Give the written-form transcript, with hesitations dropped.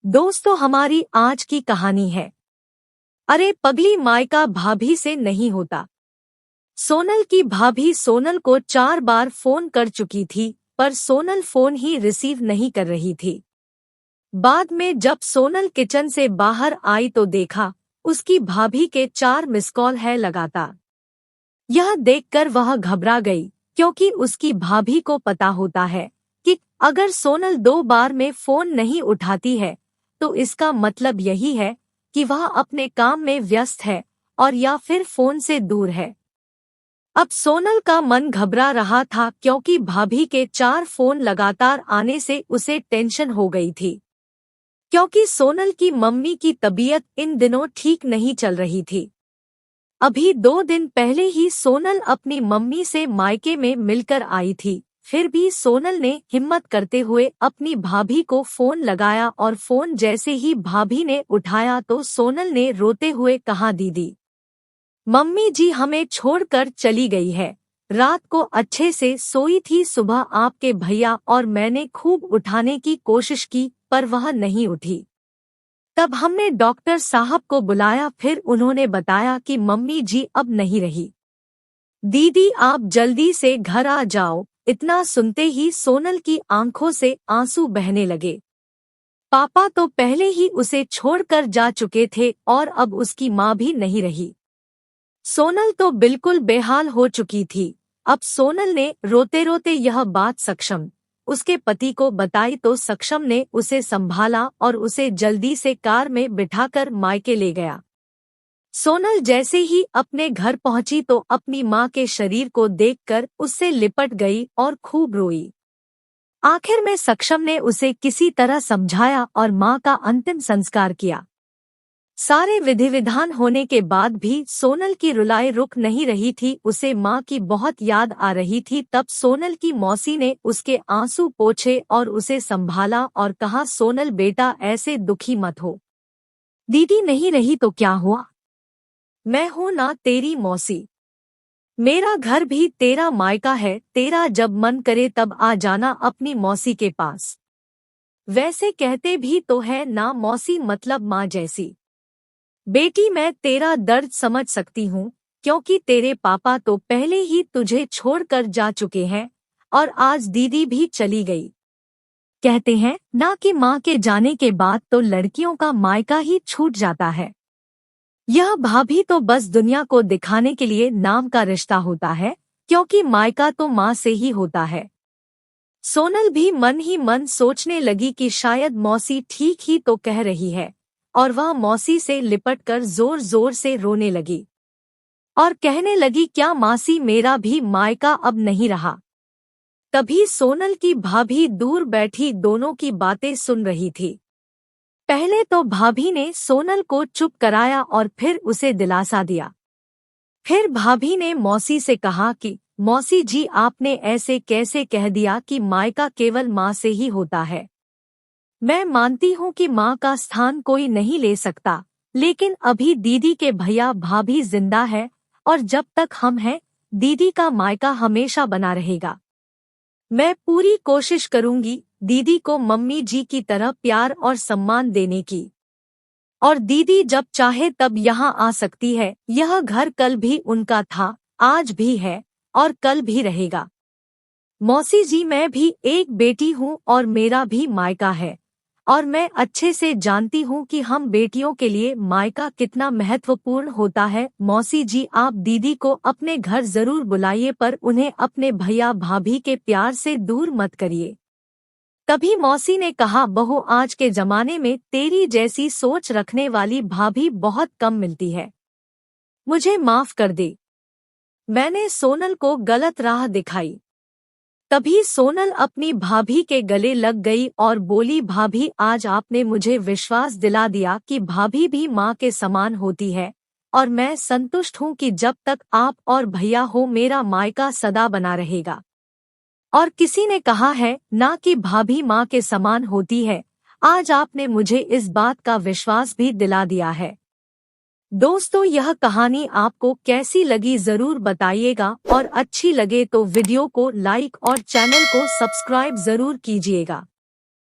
दोस्तों, हमारी आज की कहानी है अरे पगली मायका भाभी से नहीं होता। सोनल की भाभी सोनल को 4 बार फोन कर चुकी थी, पर सोनल फोन ही रिसीव नहीं कर रही थी। बाद में जब सोनल किचन से बाहर आई तो देखा उसकी भाभी के 4 मिस कॉल है लगातार। यह देखकर वह घबरा गई, क्योंकि उसकी भाभी को पता होता है कि अगर सोनल 2 बार में फोन नहीं उठाती है तो इसका मतलब यही है कि वह अपने काम में व्यस्त है और या फिर फोन से दूर है। अब सोनल का मन घबरा रहा था, क्योंकि भाभी के 4 फोन लगातार आने से उसे टेंशन हो गई थी, क्योंकि सोनल की मम्मी की तबीयत इन दिनों ठीक नहीं चल रही थी। अभी 2 दिन पहले ही सोनल अपनी मम्मी से मायके में मिलकर आई थी, फिर भी सोनल ने हिम्मत करते हुए अपनी भाभी को फोन लगाया और फोन जैसे ही भाभी ने उठाया तो सोनल ने रोते हुए कहा, दीदी, मम्मी जी हमें छोड़कर चली गई है। रात को अच्छे से सोई थी, सुबह आपके भैया और मैंने खूब उठाने की कोशिश की पर वह नहीं उठी। तब हमने डॉक्टर साहब को बुलाया, फिर उन्होंने बताया कि मम्मी जी अब नहीं रही। दीदी आप जल्दी से घर आ जाओ। इतना सुनते ही सोनल की आंखों से आंसू बहने लगे। पापा तो पहले ही उसे छोड़कर जा चुके थे और अब उसकी माँ भी नहीं रही। सोनल तो बिल्कुल बेहाल हो चुकी थी। अब सोनल ने रोते रोते यह बात सक्षम, उसके पति को बताई तो सक्षम ने उसे संभाला और उसे जल्दी से कार में बिठाकर मायके ले गया। सोनल जैसे ही अपने घर पहुंची तो अपनी मां के शरीर को देखकर उससे लिपट गई और खूब रोई। आखिर में सक्षम ने उसे किसी तरह समझाया और मां का अंतिम संस्कार किया। सारे विधि विधान होने के बाद भी सोनल की रुलाई रुक नहीं रही थी। उसे मां की बहुत याद आ रही थी। तब सोनल की मौसी ने उसके आंसू पोंछे और उसे संभाला और कहा, सोनल बेटा ऐसे दुखी मत हो। दीदी नहीं रही तो क्या हुआ, मैं हूं ना तेरी मौसी। मेरा घर भी तेरा मायका है। तेरा जब मन करे तब आ जाना अपनी मौसी के पास। वैसे कहते भी तो है ना, मौसी मतलब माँ जैसी। बेटी मैं तेरा दर्द समझ सकती हूँ, क्योंकि तेरे पापा तो पहले ही तुझे छोड़कर जा चुके हैं और आज दीदी भी चली गई। कहते हैं ना कि माँ के जाने के बाद तो लड़कियों का मायका ही छूट जाता है। यह भाभी तो बस दुनिया को दिखाने के लिए नाम का रिश्ता होता है, क्योंकि मायका तो माँ से ही होता है। सोनल भी मन ही मन सोचने लगी कि शायद मौसी ठीक ही तो कह रही है, और वह मौसी से लिपटकर जोर जोर से रोने लगी और कहने लगी, क्या मासी मेरा भी मायका अब नहीं रहा। तभी सोनल की भाभी दूर बैठी दोनों की बातें सुन रही थी। पहले तो भाभी ने सोनल को चुप कराया और फिर उसे दिलासा दिया। फिर भाभी ने मौसी से कहा कि मौसी जी आपने ऐसे कैसे कह दिया कि मायका केवल माँ से ही होता है। मैं मानती हूँ कि माँ का स्थान कोई नहीं ले सकता, लेकिन अभी दीदी के भैया भाभी जिंदा है और जब तक हम हैं दीदी का मायका हमेशा बना रहेगा। मैं पूरी कोशिश करूंगी दीदी को मम्मी जी की तरह प्यार और सम्मान देने की, और दीदी जब चाहे तब यहाँ आ सकती है। यह घर कल भी उनका था, आज भी है और कल भी रहेगा। मौसी जी मैं भी एक बेटी हूँ और मेरा भी मायका है, और मैं अच्छे से जानती हूँ कि हम बेटियों के लिए मायका कितना महत्वपूर्ण होता है। मौसी जी आप दीदी को अपने घर जरूर बुलाइए, पर उन्हें अपने भैया भाभी के प्यार से दूर मत करिए। तभी मौसी ने कहा, बहू आज के जमाने में तेरी जैसी सोच रखने वाली भाभी बहुत कम मिलती है। मुझे माफ कर दे, मैंने सोनल को गलत राह दिखाई। तभी सोनल अपनी भाभी के गले लग गई और बोली, भाभी आज आपने मुझे विश्वास दिला दिया कि भाभी भी माँ के समान होती है, और मैं संतुष्ट हूँ कि जब तक आप और भैया हो मेरा मायका सदा बना रहेगा। और किसी ने कहा है ना कि भाभी माँ के समान होती है। आज आपने मुझे इस बात का विश्वास भी दिला दिया है। दोस्तों, यह कहानी आपको कैसी लगी जरूर बताइएगा, और अच्छी लगे तो वीडियो को लाइक और चैनल को सब्सक्राइब जरूर कीजिएगा।